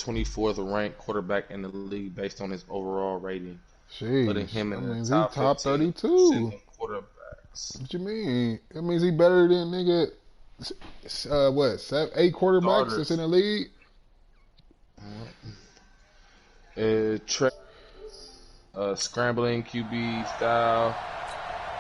24th ranked quarterback in the league based on his overall rating, putting Jeez, him that in the means he top top 15% 32. of quarterbacks. What you mean? That means he better than nigga. What? 8 quarterbacks that's in Starters. the league. Trey, scrambling QB style,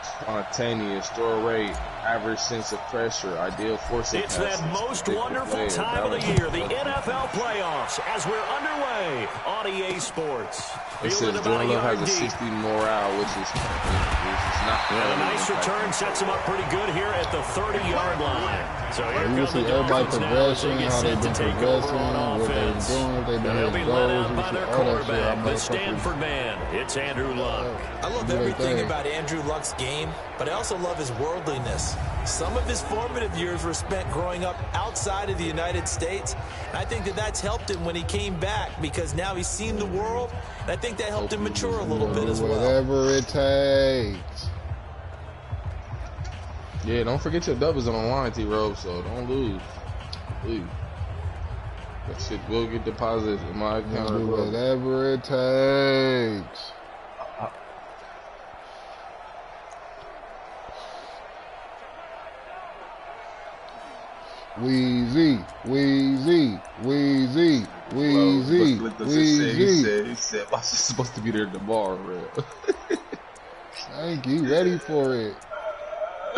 spontaneous throw rate, average sense of pressure, ideal forcing It's passes, that most wonderful player, time of the balanced year, the play. NFL playoffs, as we're underway on EA Sports. It Fielded says about a Jordan Love yard has a deep. 60 morale, which is not And a really nice return impacting. sets him up pretty good here at the 30-yard line. So here You can come see the everybody Dolphins now as they progressing, get how they've set to been take over progressing, on what they've been offense. doing, if they've been They'll hitting be led goals. out You by can see their all that shit. How quarterback, the motherfuckers Stanford man. It's Andrew Luck. I love do their everything thing. about Andrew Luck's game, but I also love his worldliness. Some of his formative years were spent growing up outside of the United States. And I think that that's helped him when he came back because now he's seen the world. And I think that helped him mature a little bit as well. Whatever it takes. Yeah, don't forget your doubles on the line, T-Rob, so don't lose. Please. That shit will get deposited in my account. Do whatever it takes. Wheezy, Wheezy, Wheezy, Wheezy, Wheezy. He said, "I'm supposed to be there tomorrow, bro." Thank you. Ready for it.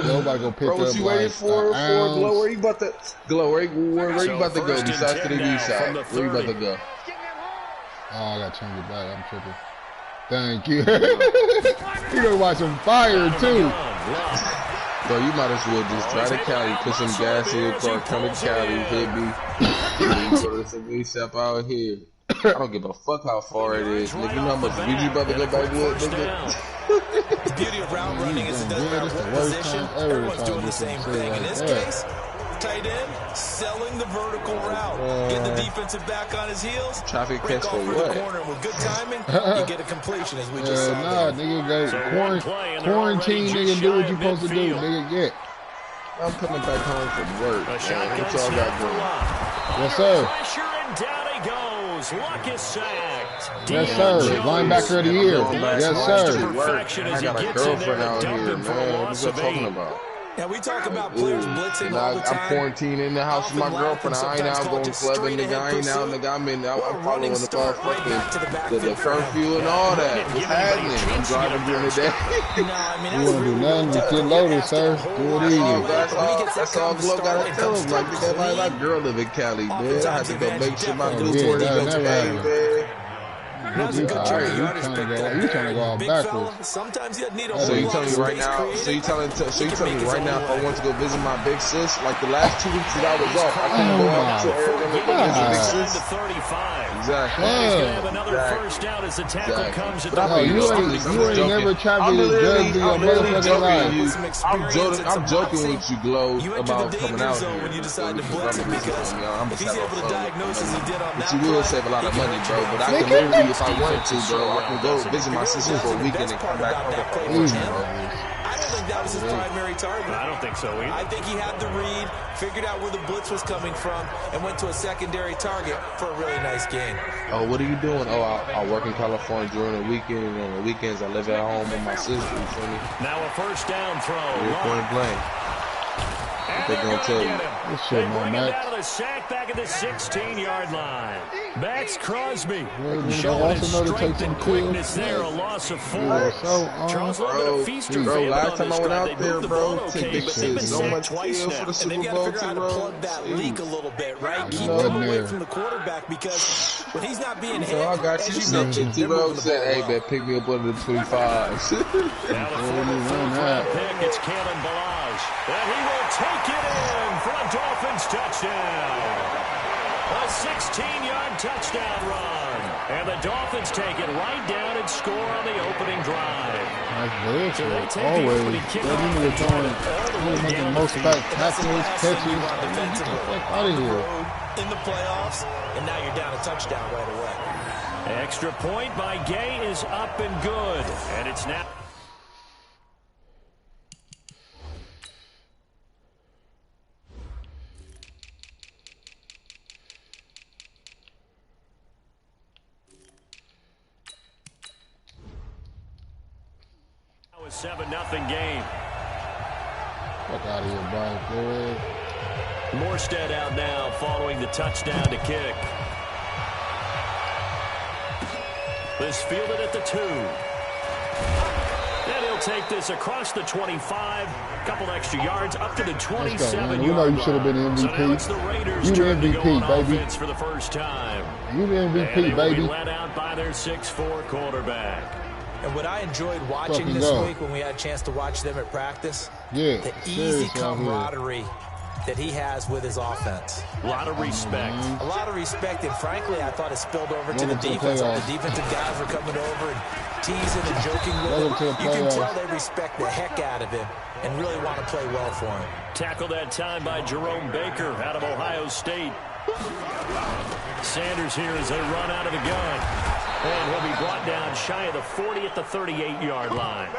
Nobody go pick Bro, what up you like waiting for? Glow, where you about to where you about to go? first and Besides 10 the now TV side, from the where you about to 30. go? Oh, I gotta change it back. I'm tripping. Thank you. You gonna watch some fire too. Bro, you might as well just drive to Cali, put some gas in your car, come to Cali, hit me. You go to some weed shop out here. I don't give a fuck how far it is. Nigga, you know how much weed you about to go back with, nigga? The beauty of route running is it doesn't matter what position, everyone's doing the same thing. In this case, tight end, selling the vertical route. Get the defensive back on his heels. Traffic Break catch off for through the what? corner, and with good timing, you get a completion as we just saw. Nah, nigga, go quarantine, nigga, do what you supposed to do, nigga. Yeah. I'm coming back home from work. What y'all got going? Yes, sir. Pressure and down he goes. Luck is sacked. Yes, sir. Linebacker of the year. Yes, sir. I got a girlfriend out here, man. What you talking about? Yeah, we talk about players blitzing all the time. I'm quarantined in the house with my girlfriend. I ain't out going clubbing, nigga. I ain't out, nigga. I'm following the motherfucking the curfew and all that. What's happening? I'm driving during the day. You wanna do nothing? Just get loaded, sir. Do it easy. That's all Glow gotta tell him. Like, nigga, my girl live in Cali, man. I had to go make sure my newborn goes paid, man. That's a good journey. You trying to go out backwards. Sometimes you need a So you telling me right now? So you telling me right now if I want to go visit my big sis? Like the last 2 weeks that I was off, I couldn't go out to Arizona to visit big sis. Exactly. First down as the tackle comes at No, you ain't never traveled to judge your motherfucking life. I'm joking with you, Glow, about coming out here. when you decide to blitz him because if he's able to diagnose as he did on that But you will save a lot of money, bro. But I can literally, if I wanted to, bro, I can go visit my sister for a weekend and come back home. I don't think that was his primary target. I don't think so either. I think he had the read, figured out where the blitz was coming from, and went to a secondary target for a really nice gain. Oh, what are you doing? Oh, I work in California during the weekend, and on the weekends I live at home with my sister, you feel me? Now a first down throw. You're point blank. What they gonna tell you? This shit, man, Max. Out of the sack back at the 16-yard line. Max Crosby showing his strength and quickness there. A loss of 4. Charles Bro, last time I went out there, bro, take big shit. So much skill for the Super Bowl, to plug that leak a little bit, right? Keep him away from the quarterback because when he's not being hit, I got you something. T-Rob said, "Hey, man, pick me up under the 25." Now the fourth pick, it's Kalen Balazs, and he will take it in for a Dolphins touchdown. A 16-yard touchdown run. And the Dolphins take it right down and score on the opening drive. That's good. Always. That nigga throwing, making the most spectacular catches. Get the fuck out of here. In the playoffs, and now you're down a touchdown right away. Extra point by Gay is up and good. And it's now... 7-0 game. Fuck out of here, Brian Flores. Morstead out now following the touchdown to kick. This fielded at the 2. And he'll take this across the 25. Couple extra yards up to the 27-yard line. You know you should have been the MVP. So now it's the Raiders' you the turn to go MVP, on baby. offense for the first time. You the MVP, and baby. Be led out by their 6'4" quarterback. And what I enjoyed watching Fucking this go. week when we had a chance to watch them at practice, Yeah, the easy seriously, camaraderie that he has with his offense. A lot of respect. A lot of respect, and frankly, I thought it spilled over to the Welcome to the defense. playoffs. The defensive guys were coming over and teasing and joking with Welcome to him. the You can tell playoffs. they respect the heck out of him and really want to play well for him. Tackled that time by Jerome Baker out of Ohio State. Sanders here as they run out of the gun. And he'll be brought down shy of the 40 at the 38-yard line.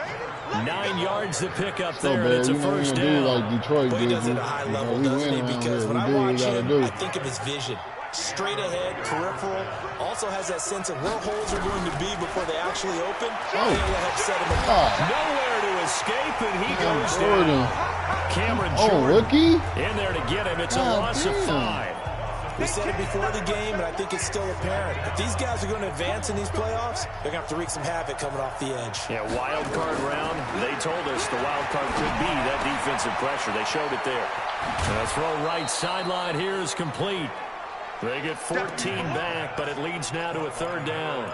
9 yards to pick up there, and it's a first down. Like Detroit But he did. does it at a high level, we doesn't he? win around Because here. when I We do what watch we gotta him, do. I think of his vision. Straight ahead, peripheral. Also has that sense of where holes are going to be before they actually open. Oh. And will help set him apart. Nowhere to escape, and he goes Jordan. down. Cameron Oh, Jordan rookie? in there to get him. It's a God loss of damn. 5. We said it before the game, and I think it's still apparent. If these guys are going to advance in these playoffs, they're going to have to wreak some havoc coming off the edge. Yeah, wild card round. They told us the wild card could be that defensive pressure. They showed it there. And a throw right sideline here is complete. They get 14 back, but it leads now to a third down.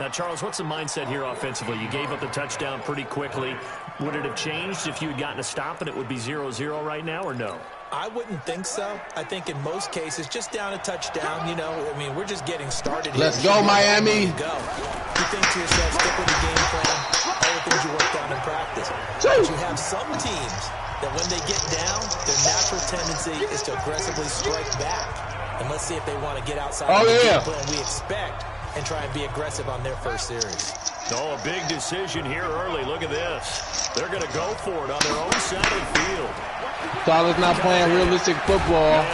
Now, Charles, what's the mindset here offensively? You gave up the touchdown pretty quickly. Would it have changed if you had gotten a stop and it would be 0-0 right now, or no? I wouldn't think so. I think in most cases, just down a touchdown, you know, I mean, we're just getting started here. Let's go, Miami. Go. You think to yourself, stick with the game plan, all the things you worked on in practice. But you have some teams that when they get down, their natural tendency is to aggressively strike back. And let's see if they want to get outside of the game plan we expect and try and be aggressive on their first series. Oh, a big decision here early. Look at this. They're going to go for it on their own side of the field. Tyler's not playing realistic football.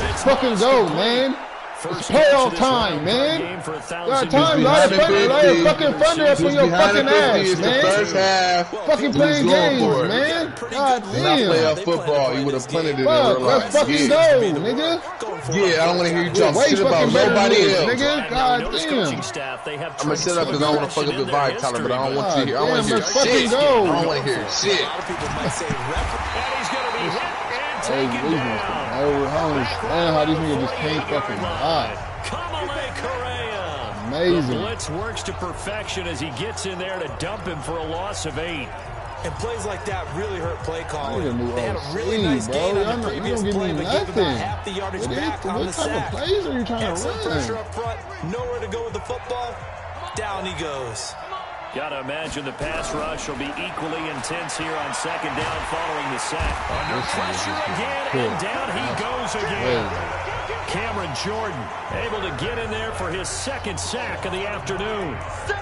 Let's fucking go, man. It's playoff time, man. Got time, light a fucking thunder up on your fucking ass, man. First half, fucking playing games, man. God not damn. playoff football. You would have punted it in Fuck, real let's life. fucking go, nigga. Yeah, I don't want to hear you talk Way shit about fucking better than nobody this, else. nigga. God damn. I'm I'm gonna sit up because I don't want to fuck up your vibe, Tyler, but I don't want you to hear. I don't want to hear Let's fucking shit. go. I don't want to hear A shit. lot of people might say And he's going to be hit and Hey, taken these down. I don't understand how these niggas just can't fucking lie. Kamale Correa. Amazing. The blitz works to perfection as he gets in there to dump him for a loss of 8. And plays like that really hurt play calling. Need a new They had a really OC, nice bro. gain on the You previous don't give play, me but gave about nothing. half the yardage back on What the type sack. of plays are you trying And to some pressure run? up front, nowhere to go with the football. Down he goes. Got to imagine the pass rush will be equally intense here on second down following the sack. Under pressure again, and down he goes again. Cameron Jordan able to get in there for his second sack of the afternoon.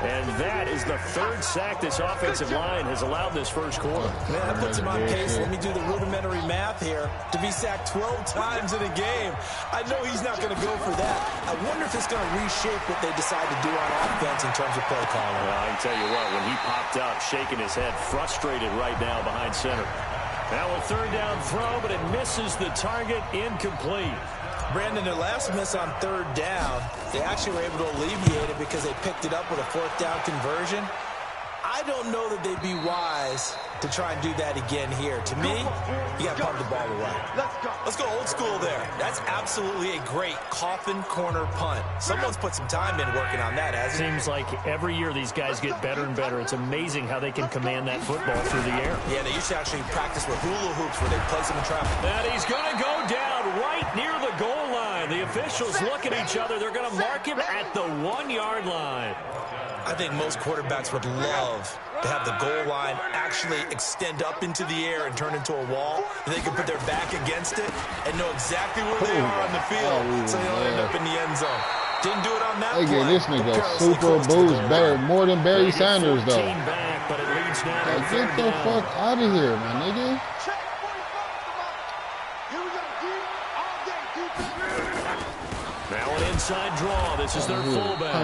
And that is the third sack this offensive line has allowed this first quarter. Man, that puts him on pace. Let me do the rudimentary math here. To be sacked 12 times in a game. I know he's not going to go for that. I wonder if it's going to reshape what they decide to do on offense in terms of play calling. Well, I can tell you what, when he popped up, shaking his head, frustrated right now behind center. Now a third down throw, but it misses the target, incomplete. Brandon, their last miss on third down, they actually were able to alleviate it because they picked it up with a fourth down conversion. I don't know that they'd be wise to try and do that again here. To me, you got to pump the ball away. Let's go old school there. That's absolutely a great coffin corner punt. Someone's put some time in working on that, hasn't it? Seems like every year these guys get better and better. It's amazing how they can command that football through the air. Yeah, they used to actually practice with hula hoops where they place them in traffic. And he's going to go down right near the goal line. The officials look at each other. They're going to mark him at the 1-yard line. I think most quarterbacks would love to have the goal line actually extend up into the air and turn into a wall. And they can put their back against it and know exactly where they are on the field so they don't end up in the end zone. Didn't do it on that They play. get this nigga Perilously super close to the boost goal better, line. more than Barry Sanders, though. Back, but it leads now to Like, third get the down. fuck out of here, my nigga. Now an inside draw. This is their fullback.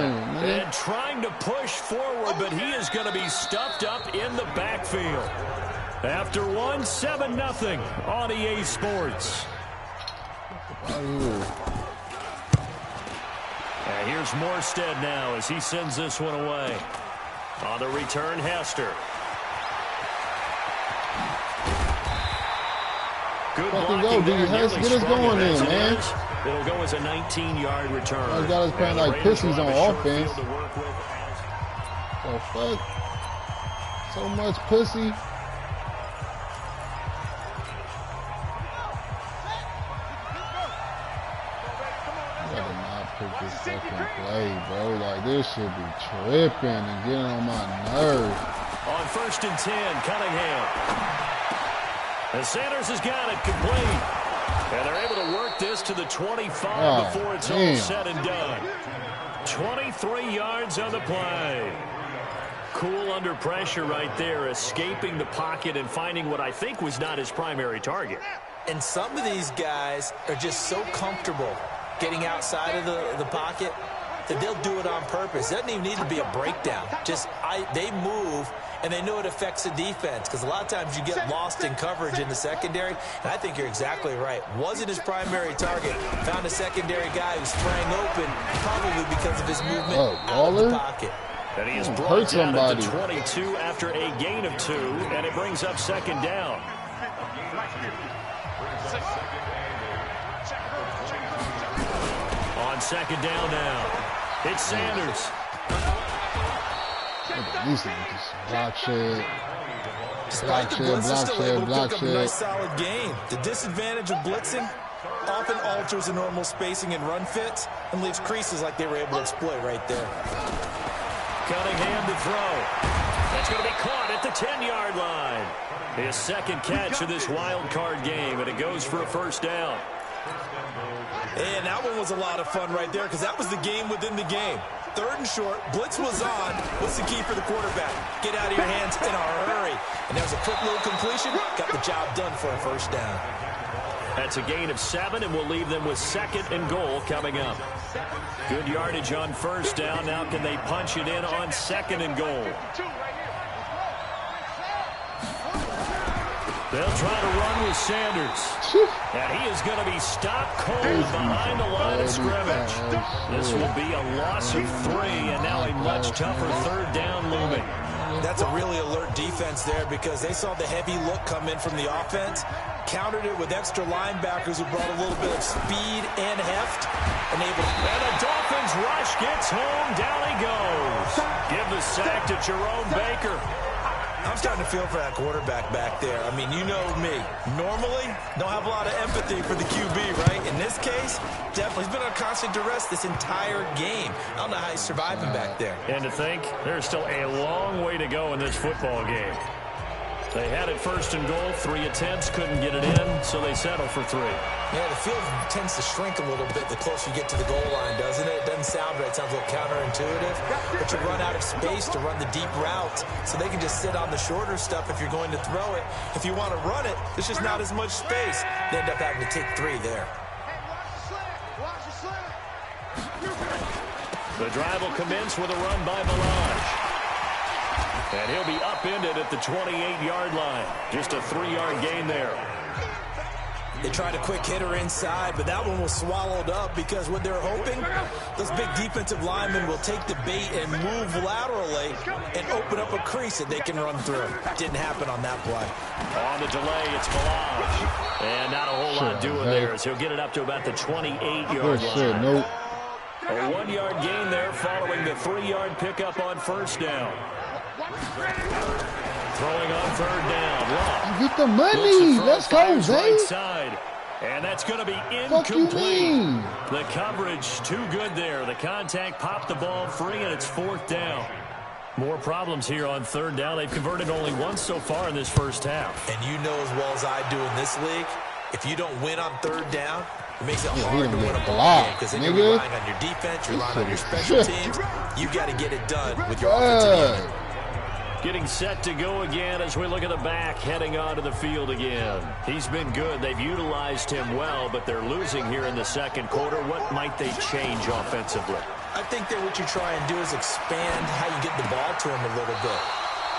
And trying to push forward, but he is going to be stuffed up in the backfield. After 7-0 on EA Sports. And here's Morstead now as he sends this one away. On the return, Hester. Good blocking there. Get us going in, man. It'll go as a 19-yard return. Those guys playing like pussies on offense. Oh, fuck. So much pussy. This fucking play, bro. Like, this should be tripping and getting on my nerves. On 1st and 10, Cunningham. And Sanders has got it complete. And they're able to work this to the 25 before it's all said and done. 23 yards on the play. Cool under pressure right there, escaping the pocket and finding what I think was not his primary target. And some of these guys are just so comfortable getting outside of the pocket that they'll do it on purpose. It doesn't even need to be a breakdown. They move, and they know it affects the defense, because a lot of times you get lost in coverage in the secondary, and I think you're exactly right. Wasn't his primary target. Found a secondary guy who sprang open, probably because of his movement out of the pocket. And he is brought down at the 22 after a gain of 2, and it brings up 2nd down. On 2nd down now, it's Sanders. Block shed. Despite the blitz, is still able to pick up a nice solid gain. The disadvantage of blitzing often alters the normal spacing and run fits and leaves creases like they were able to exploit right there. Cunningham to throw. That's going to be caught at the 10-yard line. His 2nd catch of this wild card game, and it goes for a 1st down. And that one was a lot of fun right there, because that was the game within the game. 3rd and short, blitz was on. What's the key for the quarterback? Get out of your hands in a hurry. And there's a quick little completion. Got the job done for a 1st down. That's a gain of 7, and we'll leave them with 2nd and goal coming up. Good yardage on 1st down. Now can they punch it in on 2nd and goal? They'll try to run with Sanders. And he is going to be stopped cold behind the line of scrimmage. This will be a loss of 3, and now a much tougher 3rd down looming. That's a really alert defense there, because they saw the heavy look come in from the offense, countered it with extra linebackers who brought a little bit of speed and heft. And the Dolphins rush gets home. Down he goes. Give the sack to Jerome Baker. I'm starting to feel for that quarterback back there. I mean, you know me. Normally, don't have a lot of empathy for the QB, right? In this case, definitely. He's been on constant duress this entire game. I don't know how he's surviving back there. And to think, there's still a long way to go in this football game. They had it 1st and goal, 3 attempts, couldn't get it in, so they settle for 3. Yeah, the field tends to shrink a little bit the closer you get to the goal line, doesn't it? It doesn't sound right. It sounds a little counterintuitive. But you run out of space to run the deep routes, so they can just sit on the shorter stuff if you're going to throw it. If you want to run it, there's just not as much space. They end up having to take 3 there. The drive will commence with a run by Balaj. And he'll be upended at the 28-yard line. Just a 3-yard gain there. They tried a quick hitter inside, but that one was swallowed up, because what they're hoping, those big defensive linemen will take the bait and move laterally and open up a crease that they can run through. Didn't happen on that play. On the delay, it's Balaj. And not a whole lot doing there, as he'll get it up to about the 28-yard line. A 1-yard gain there following the 3-yard pickup on 1st down. Throwing on 3rd down. Long. Get the money. Let's go, Zay. Right side. And that's going to be incomplete. The coverage too good there. The contact popped the ball free, and it's 4th down. More problems here on 3rd down. They've converted only once so far in this 1st half. And you know as well as I do in this league, if you don't win on 3rd down, it makes it hard to win a ball game, because then you're relying on your defense, you're relying on your special teams. You got to get it done with your offensive unit. Getting set to go again as we look at the back heading onto the field again. He's been good. They've utilized him well, but they're losing here in the second quarter. What might they change offensively? I think that what you try and do is expand how you get the ball to him a little bit.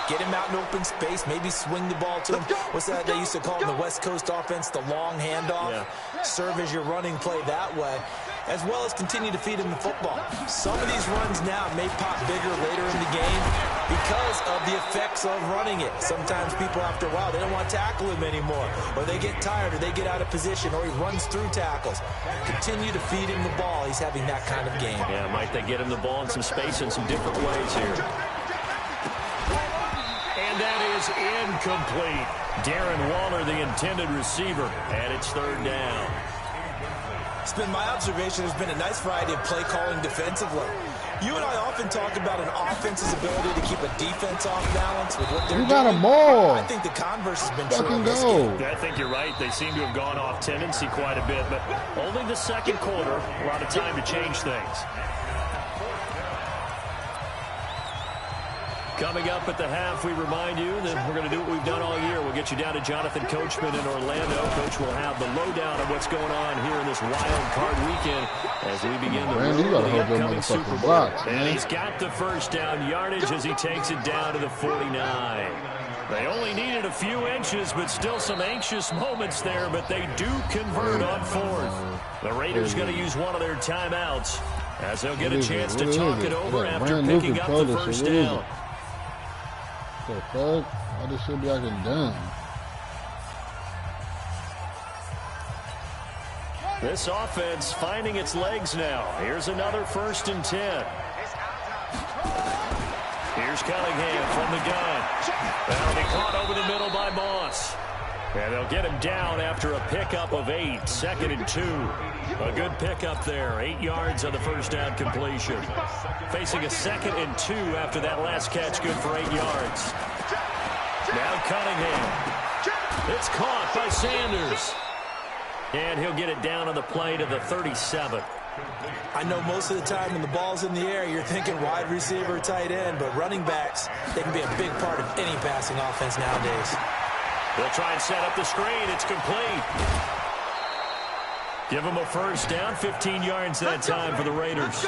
Get him out in open space, maybe swing the ball to him. What's that they used to call in the West Coast offense, the long handoff? Yeah. Serve as your running play that way, as well as continue to feed him the football. Some of these runs now may pop bigger later in the game because of the effects of running it. Sometimes people, after a while, they don't want to tackle him anymore, or they get tired, or they get out of position, or he runs through tackles. Continue to feed him the ball. He's having that kind of game. Yeah, might they get him the ball in some space in some different ways here. And that is incomplete. Darren Waller, the intended receiver, and it's third down. It's been my observation there's been a nice variety of play calling defensively. You and I often talk about an offense's ability to keep a defense off balance with what they're doing. You got a ball. I think the converse has been true in this go. game. Yeah, I think you're right. They seem to have gone off tendency quite a bit, but only the second quarter, a lot of time to change things. Coming up at the half, we remind you that we're going to do what we've done all year. We'll get you down to Jonathan Coachman in Orlando. Coach will have the lowdown of what's going on here in this wild card weekend as we begin the road of the upcoming Super Bowl. And he's got the first down yardage as he takes it down to the 49. They only needed a few inches, but still some anxious moments there, but they do convert on fourth. The Raiders going to use one of their timeouts as they'll get a chance to talk it over after picking up the first down. The fuck? Why this should be acting dumb? This offense finding its legs now. Here's another 1st and 10. Here's Cunningham from the gun. That'll be caught over the middle by Moss. And they'll get him down after a pickup of 8. 2nd and 2. A good pickup there. 8 yards on the first down completion. Facing a 2nd and 2 after that last catch. Good for 8 yards. Now Cunningham. It's caught by Sanders. And he'll get it down on the play to the 37. I know most of the time when the ball's in the air, you're thinking wide receiver, tight end, but running backs, they can be a big part of any passing offense nowadays. They'll try and set up the screen. It's complete. Give them a first down. 15 yards that time for the Raiders.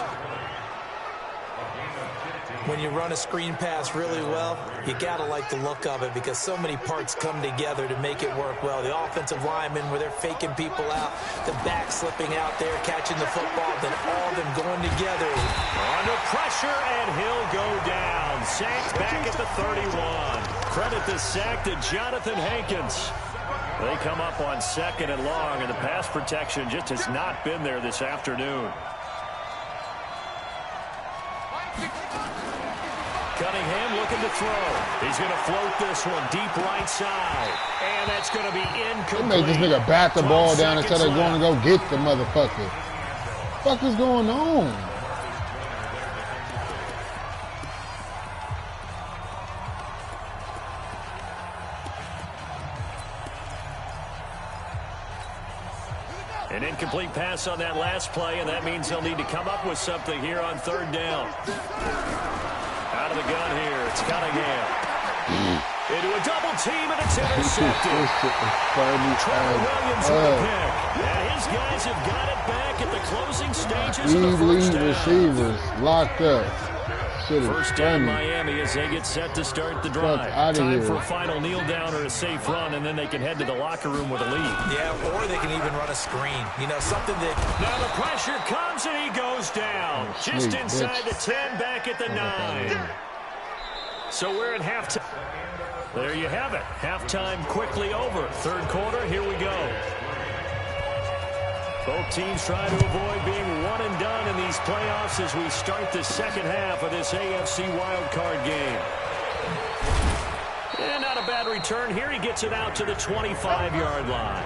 When you run a screen pass really well, you got to like the look of it because so many parts come together to make it work well. The offensive linemen where they're faking people out, the back slipping out there, catching the football, then all of them going together. Under pressure, and he'll go down. Sacked back at the 31. Credit the sack to Jonathan Hankins. They come up on 2nd and long, and the pass protection just has not been there this afternoon. Cunningham looking to throw. He's going to float this one deep right side. And that's going to be incomplete. They made this nigga bat the ball down instead of going to go get the motherfucker. What the fuck is going on? An incomplete pass on that last play, and that means they'll need to come up with something here on 3rd down. Out of the gun here, it's Cunningham. Into a double team, and it's intercepted. Trevor Williams with the pick. And his guys have got it back at the closing stages of the first down. Receivers locked up. First down Miami as they get set to start the drive. Time for a final kneel down or a safe run, and then they can head to the locker room with a lead. Yeah, or they can even run a screen. You know, something that... Now the pressure comes, and he goes down. Just inside the 10, back at the 9. So we're at halftime. There you have it. Halftime quickly over. 3rd quarter, here we go. Both teams try to avoid being one and done in these playoffs as we start the second half of this AFC wildcard game. And not a bad return here. He gets it out to the 25-yard line.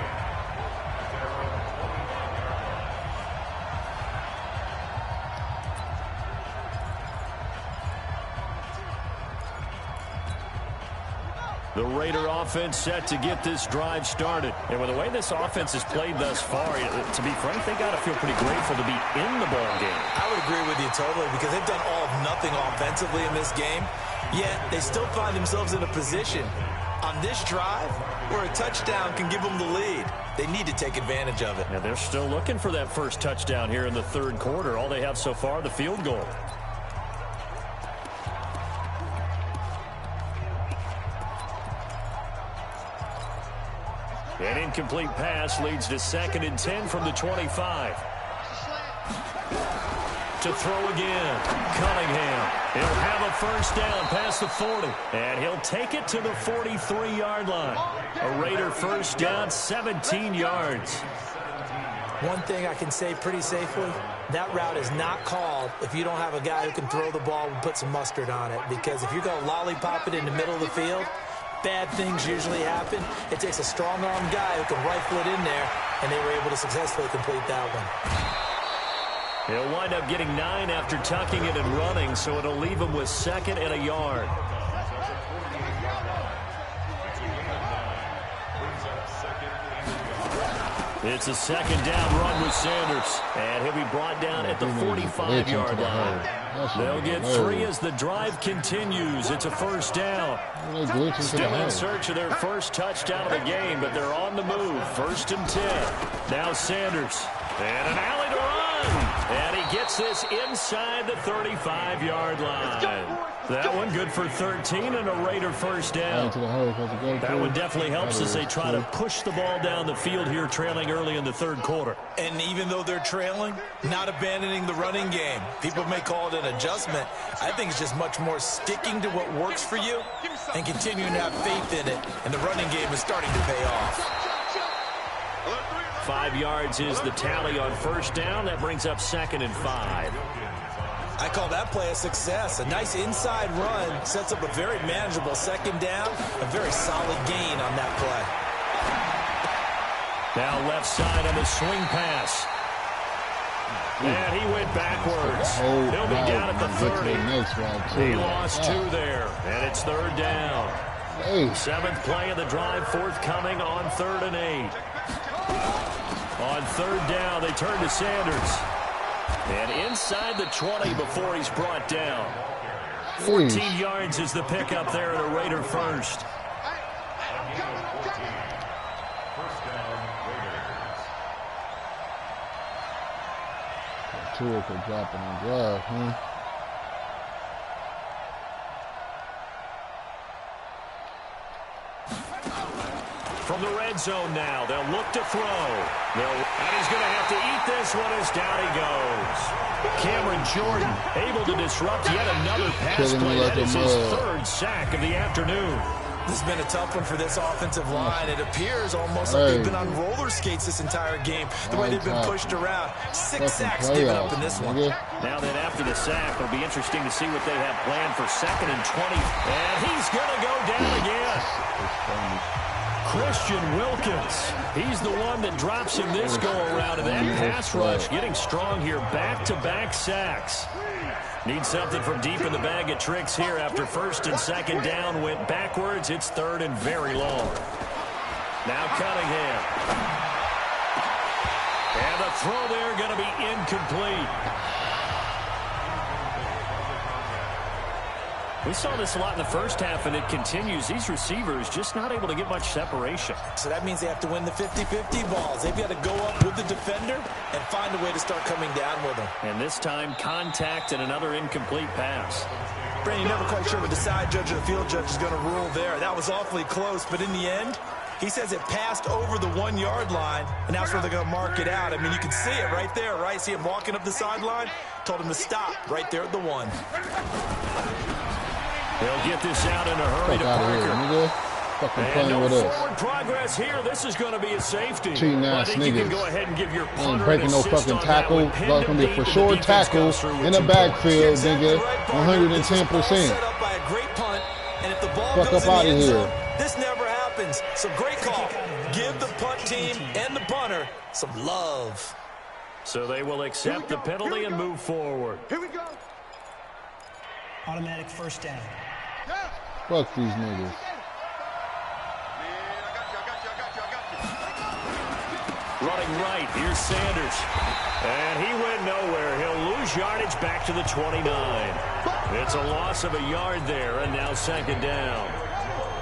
The Raider offense set to get this drive started. And with the way this offense has played thus far, to be frank, they got to feel pretty grateful to be in the ball game. I would agree with you totally because they've done all of nothing offensively in this game, yet they still find themselves in a position on this drive where a touchdown can give them the lead. They need to take advantage of it. And they're still looking for that first touchdown here in the third quarter. All they have so far, the field goal. An incomplete pass leads to 2nd and 10 from the 25. To throw again. Cunningham. He'll have a first down past the 40. And he'll take it to the 43-yard line. A Raider first down, 17 yards. One thing I can say pretty safely, that route is not called if you don't have a guy who can throw the ball and put some mustard on it. Because if you're going to lollipop it in the middle of the field, bad things usually happen. It takes a strong-arm guy who can rifle it in there, and they were able to successfully complete that one. He'll wind up getting 9 after tucking it and running, so it'll leave him with 2nd and a yard. It's a 2nd down run with Sanders, and he'll be brought down at the 45-yard line. They'll get 3 as the drive continues. It's a first down. Still in search of their first touchdown of the game, but they're on the move. 1st and 10. Now Sanders. And an alley to run. And he gets this inside the 35-yard line. That one good for 13 and a Raider first down. That one definitely helps as they try to push the ball down the field here, trailing early in the third quarter. And even though they're trailing, not abandoning the running game. People may call it an adjustment. I think it's just much more sticking to what works for you and continuing to have faith in it. And the running game is starting to pay off. 5 yards is the tally on first down. That brings up 2nd and 5. I call that play a success. A nice inside run sets up a very manageable 2nd down. A very solid gain on that play. Now left side on the swing pass. And he went backwards. He'll be down at the 30. He lost 2 there. And it's 3rd down. 7th play of the drive, forthcoming on 3rd and 8. On 3rd down, they turn to Sanders. And inside the 20 before he's brought down. 14 yards is the pickup there at a Raider first. Tua could drop it on drive, huh? From the red zone now, they'll look to throw. And he's going to have to eat this one as down he goes. Cameron Jordan able to disrupt yet another pass play. That is his 3rd sack of the afternoon. This has been a tough one for this offensive line. It appears almost like they've been on roller skates this entire game, the way they've been pushed around. 6 sacks given up in this one. Now then, after the sack, it'll be interesting to see what they have planned for 2nd and 20. And he's going to go down again. Christian Wilkins. He's the one that drops him this go-around. And that pass rush getting strong here. Back-to-back sacks. Need something from deep in the bag of tricks here after 1st and 2nd down. Went backwards. It's 3rd and very long. Now Cunningham. And the throw there going to be incomplete. We saw this a lot in the first half, and it continues. These receivers just not able to get much separation. So that means they have to win the 50-50 balls. They've got to go up with the defender and find a way to start coming down with them. And this time, contact and another incomplete pass. Brandon, you're never quite sure what the side judge or the field judge is going to rule there. That was awfully close, but in the end, he says it passed over the 1-yard line, and that's where they're going to mark it out. I mean, you can see it right there, right? See him walking up the sideline? Told him to stop right there at the 1. They'll get this out in a hurry to Parker. And no forward progress here. This is going to be a safety. Cheating ass niggas. You can go ahead and give your punter breaking no fucking tackle. That's going to be a for sure tackle in the backfield, nigga. 110%. Set up by a great punt, and if the ball fuck goes up in the end zone, here. this never happens. So great call. Give the punt team and the punter some love. So they will accept the penalty and move forward. Here we go. Automatic first down. Fuck these niggas. Running right, here's Sanders. And he went nowhere. He'll lose yardage back to the 29. It's a loss of a yard there, and now second down.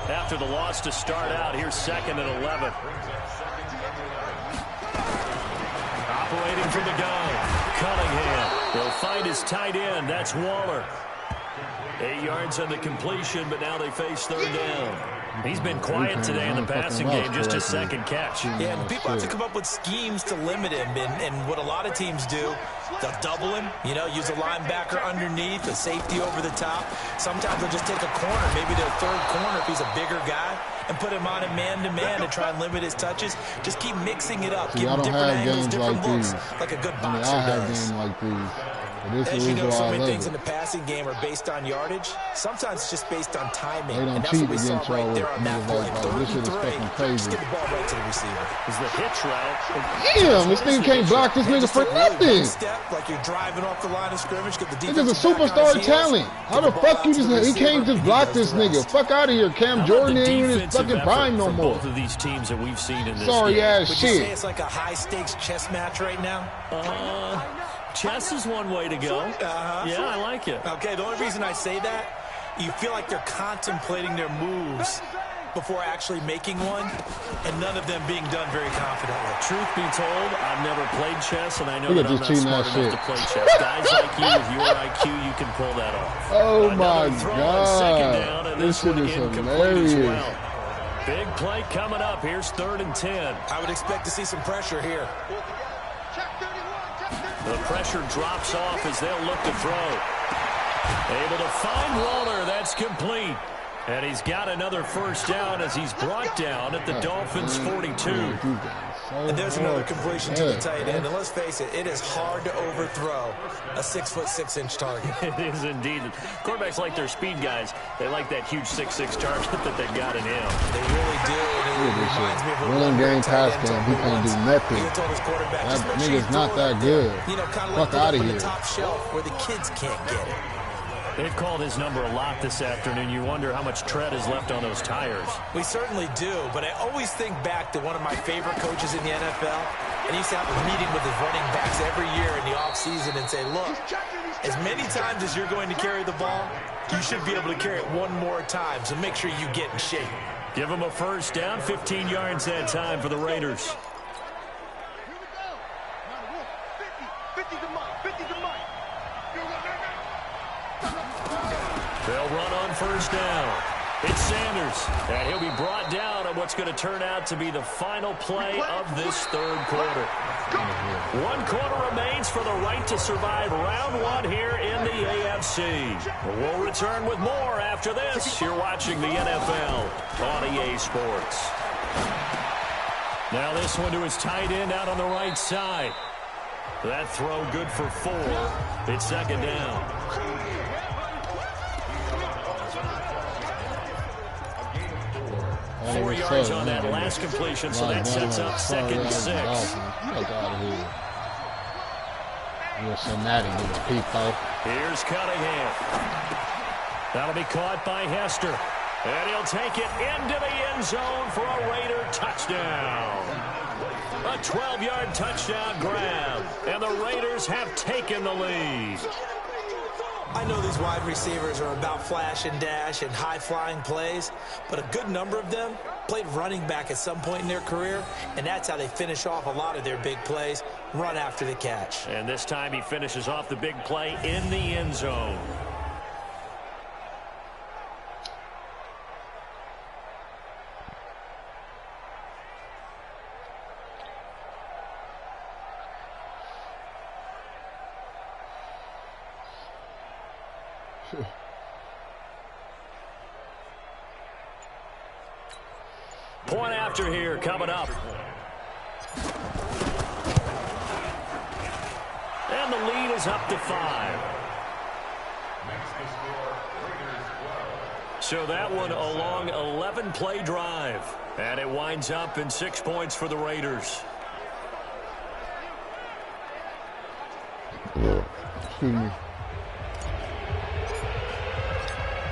After the loss to start out, here's second and 11. Operating from the gun, Cunningham. He'll find his tight end. That's Waller. 8 yards on the completion, but now they face third down. He's been quiet today in the passing game, just his second catch. Yeah, and people have to come up with schemes to limit him. And what a lot of teams do, they'll double him, use a linebacker underneath, a safety over the top. Sometimes they'll just take a corner, maybe their third corner if he's a bigger guy, and put him on a man-to-man to try and limit his touches. Just keep mixing it up, give him different angles, different looks, like a good boxer I have does. games like these. As you know, so many things in the passing game are based on yardage. Sometimes it's just based on timing. They don't and that's cheat what we saw against right y'all there on that play. this shit is fucking crazy. Just get the ball right to the receiver. Is the hitch route. Damn, this nigga can't block this nigga for nothing. Step like you're driving off the line of scrimmage. Get the This is a superstar talent. How the fuck you just he can't just block this nigga? Fuck out of here. Cam Jordan ain't in his fucking prime no more. Both of these teams that we've seen in this Sorry ass shit. Would you say shit. it's like a high stakes chess match right now? Chess is one way to go. Yeah, I like it. Okay, the only reason I say that, you feel like they're contemplating their moves before actually making one, and none of them being done very confidently. Truth be told, I've never played chess, and I know Look that at I'm this not smart enough to play chess. Guys like you, with your IQ, you can pull that off. Oh my God. This shit is hilarious. Well. Big play coming up. Here's 3rd and 10. I would expect to see some pressure here. The pressure drops off as they'll look to throw. Able to find Waller. That's complete. And he's got another first down as he's brought down at the Dolphins' 42. And there's another completion to the tight end. And let's face it, it is hard to overthrow a 6'6" target. It is indeed. Quarterbacks like their speed guys. They like that huge 6'6" target that they've got in him. They really do. And it reminds me of a running game, pass game, he can't do nothing. That nigga's not that good. Fuck out of here. Top shelf where the kids can't get it. They've called his number a lot this afternoon. You wonder how much tread is left on those tires. We certainly do, but I always think back to one of my favorite coaches in the NFL, and he used to have a meeting with his running backs every year in the offseason and say, look, as many times as you're going to carry the ball, you should be able to carry it one more time, so make sure you get in shape. Give him a first down, 15 yards that time for the Raiders. They'll run on first down. It's Sanders, and he'll be brought down on what's going to turn out to be the final play of this third quarter. 1 quarter remains for the right to survive round 1 here in the AFC. We'll return with more after this. You're watching the NFL on EA Sports. Now this one to his tight end out on the right side. That throw good for 4. It's second down. 4 yards on that last completion, so that sets up 2nd and 6. Fuck out of here. You're so mad at you, people. Here's Cunningham. That'll be caught by Hester. And he'll take it into the end zone for a Raider touchdown. A 12-yard touchdown grab. And the Raiders have taken the lead. I know these wide receivers are about flash and dash and high-flying plays, but a good number of them played running back at some point in their career, and that's how they finish off a lot of their big plays, run after the catch. And this time he finishes off the big play in the end zone. Point after here coming up. And the lead is up to 5. So that one a long 11-play drive. And it winds up in 6 points for the Raiders. Excuse me.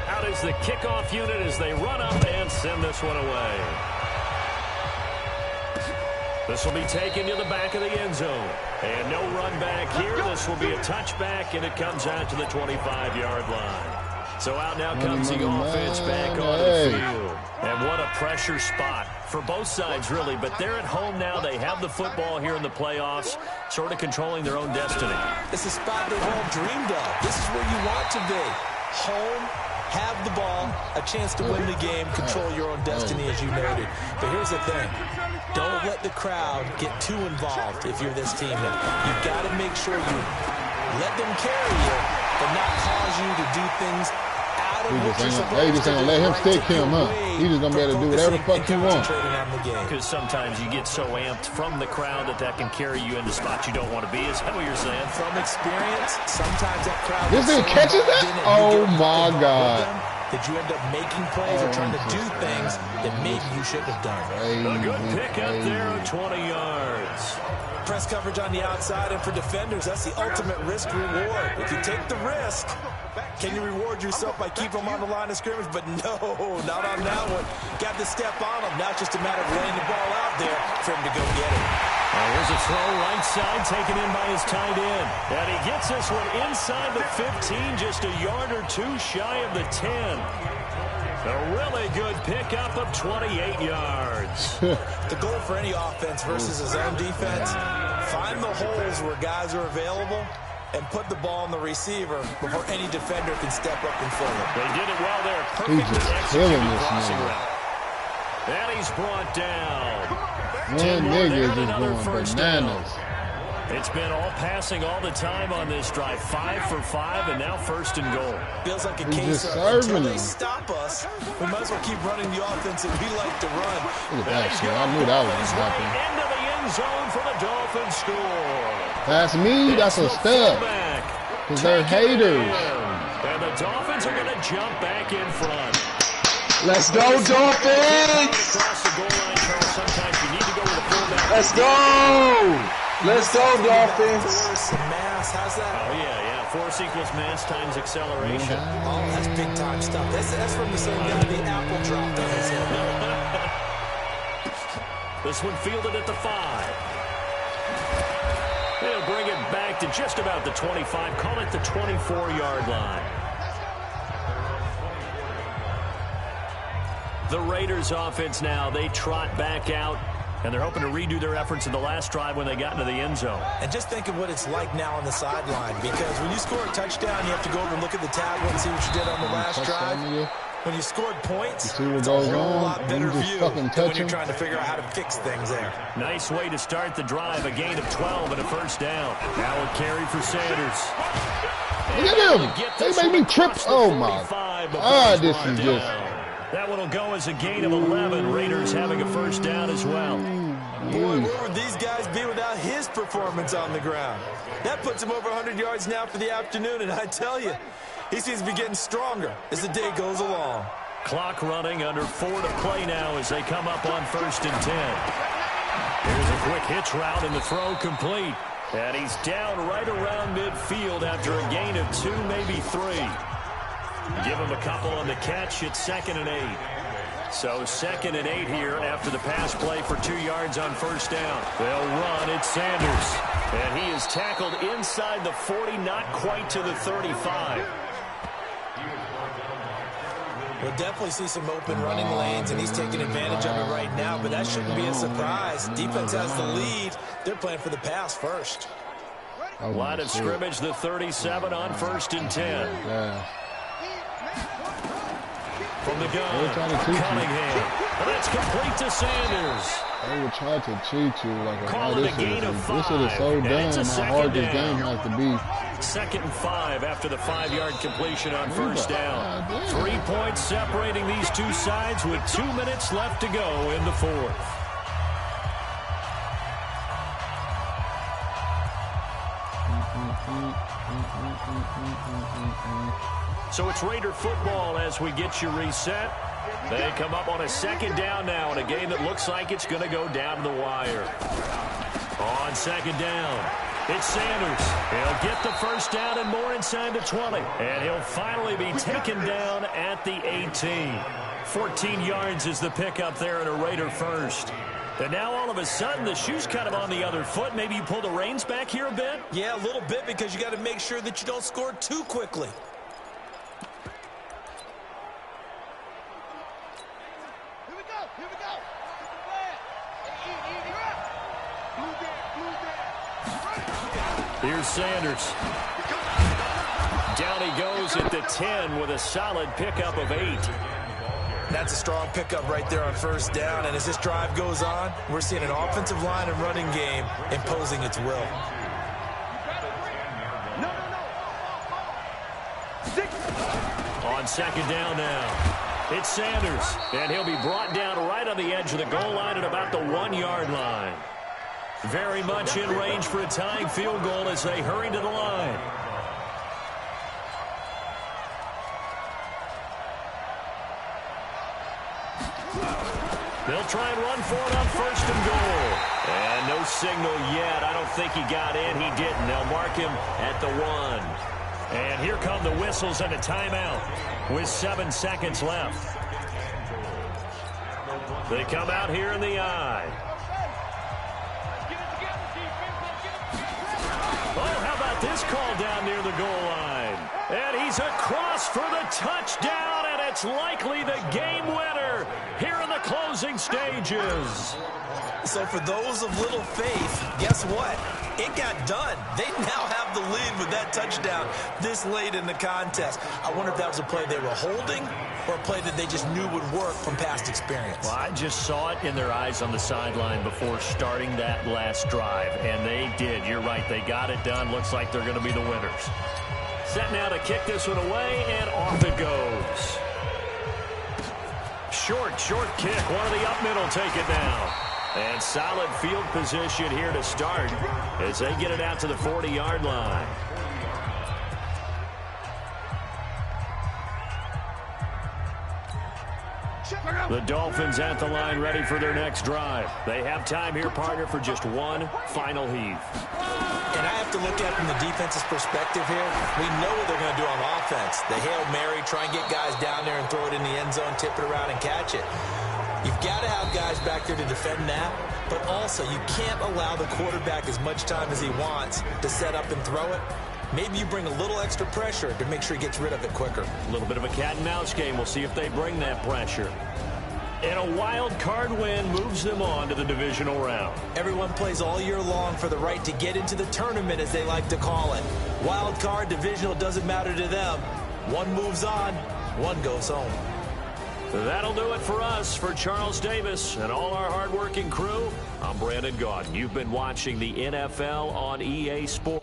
Out is the kickoff unit as they run up and send this one away. This will be taken to the back of the end zone. And no run back here. This will be a touchback, and it comes out to the 25-yard line. So out now comes the offense back onto the field. And what a pressure spot for both sides, really. But they're at home now. They have the football here in the playoffs, sort of controlling their own destiny. It's a spot they've all dreamed of. This is where you want to be. Home, have the ball, a chance to win the game, control your own destiny, as you noted. But here's the thing. Don't let the crowd get too involved if you're this team now. You've got to make sure you let them carry you, but not cause you to do things out of what you're supposed to do. They just ain't let him stick him, huh? He's just going to be able to do whatever the fuck he wants. Because sometimes you get so amped from the crowd that can carry you into spots you don't want to be. Is that what you're saying? From experience, sometimes that crowd... This thing catches that? Oh, my God. That you end up making plays or trying to do things that maybe you shouldn't have done. A good pick up there of 20 yards. Press coverage on the outside, and for defenders, that's the ultimate risk-reward. If you take the risk, can you reward yourself by keeping them on the line of scrimmage? But no, not on that one. Got to step on them. Now it's just a matter of laying the ball out there for him to go get it. Here's a throw right side taken in by his tight end. And he gets this one inside the 15, just a yard or two shy of the 10. A really good pickup of 28 yards. The goal for any offense versus his own defense, find the holes where guys are available and put the ball on the receiver before any defender can step up and fill it. They did it well there. Perfectly executed crossing route. And he's brought down. Man, niggas is going bananas. It's been all passing all the time on this drive. 5 for 5, and now first and goal. Feels like a case of until they stop us, we might as well keep running the offense that we like to run. Look at that shit. I knew that was happening. Into the end zone for the Dolphins score. That's me. That's a step. Because they're haters. And the Dolphins are going to jump back in front. Let's go, Dolphins! Across the goal line, Charles. Sometimes you need to go with a fullback. Let's go! Let's go, Dolphins. Force and mass. How's that? Oh, yeah. Force equals mass times acceleration. Oh, that's big-time stuff. That's from the same guy the apple dropped on his head. This one fielded at the 5. They'll bring it back to just about the 25. Call it the 24-yard line. The Raiders offense now, they trot back out, and they're hoping to redo their efforts in the last drive when they got into the end zone. And just think of what it's like now on the sideline, because when you score a touchdown, you have to go over and look at the tablet and see what you did on the last drive. When you scored points, it's a whole lot better view than when you're trying to figure out how to fix things there. Nice way to start the drive, a gain of 12 and a first down. Now a carry for Sanders. Look at him. They made me trip. Oh, my God, this is just... That one will go as a gain of 11. Raiders having a first down as well. Boy, where would these guys be without his performance on the ground? That puts him over 100 yards now for the afternoon, and I tell you, he seems to be getting stronger as the day goes along. Clock running, under 4 to play now as they come up on first and 10. Here's a quick hitch route, and the throw complete. And he's down right around midfield after a gain of 2, maybe 3. Give him a couple on the catch. It's 2nd and 8. So 2nd and 8 here after the pass play for 2 yards on first down. They'll run. It's Sanders. And he is tackled inside the 40, not quite to the 35. We'll definitely see some open running lanes, and he's taking advantage of it right now, but that shouldn't be a surprise. Defense has the lead. They're playing for the pass first. Line of scrimmage, the 37 on first and 10. Yeah. From the gun, Cunningham. And that's complete to Sanders. They would try to cheat you like Calling a gain of 5. This is so dumb how hard this game has to be. 2nd and 5 after the 5-yard completion on first down. 3 points separating these two sides with 2 minutes left to go in the 4th. So it's Raider football as we get you reset. They come up on a 2nd down now in a game that looks like it's going to go down to the wire. On 2nd down, it's Sanders. He'll get the first down and more inside the 20. And he'll finally be taken down at the 18. 14 yards is the pickup there in a Raider first. And now all of a sudden the shoe's kind of on the other foot. Maybe you pull the reins back here a bit? Yeah, a little bit, because you got to make sure that you don't score too quickly. Here we go. Here we go. Here's Sanders. Down he goes at the 10 with a solid pickup of 8. That's a strong pickup right there on first down. And as this drive goes on, we're seeing an offensive line and running game imposing its will. On second down now, it's Sanders. And he'll be brought down right on the edge of the goal line at about the 1-yard line. Very much in range for a tying field goal as they hurry to the line. They'll try and run for it on first and goal. And no signal yet. I don't think he got in. He didn't. They'll mark him at the 1. And here come the whistles and a timeout with 7 seconds left. They come out here in the I. Oh, how about this call down near the goal line? And he's across for the touchdown, and it's likely the game winner here in the closing stages. So for those of little faith, guess what? It got done. They now have the lead with that touchdown this late in the contest. I wonder if that was a play they were holding or a play that they just knew would work from past experience. Well, I just saw it in their eyes on the sideline before starting that last drive, and they did. You're right. They got it done. Looks like they're going to be the winners. Set now to kick this one away, and off it goes. Short kick. One of the up middle take it now. And solid field position here to start as they get it out to the 40-yard line. The Dolphins at the line ready for their next drive. They have time here, partner, for just one final heave. And I have to look at it from the defense's perspective here. We know what they're going to do on offense. The Hail Mary, try and get guys down there and throw it in the end zone, tip it around and catch it. You've got to have guys back there to defend that, but also you can't allow the quarterback as much time as he wants to set up and throw it. Maybe you bring a little extra pressure to make sure he gets rid of it quicker. A little bit of a cat and mouse game. We'll see if they bring that pressure. And a wild card win moves them on to the divisional round. Everyone plays all year long for the right to get into the tournament, as they like to call it. Wild card, divisional, doesn't matter to them. One moves on, one goes home. That'll do it for us. For Charles Davis and all our hardworking crew, I'm Brandon Gaudin. You've been watching the NFL on EA Sports.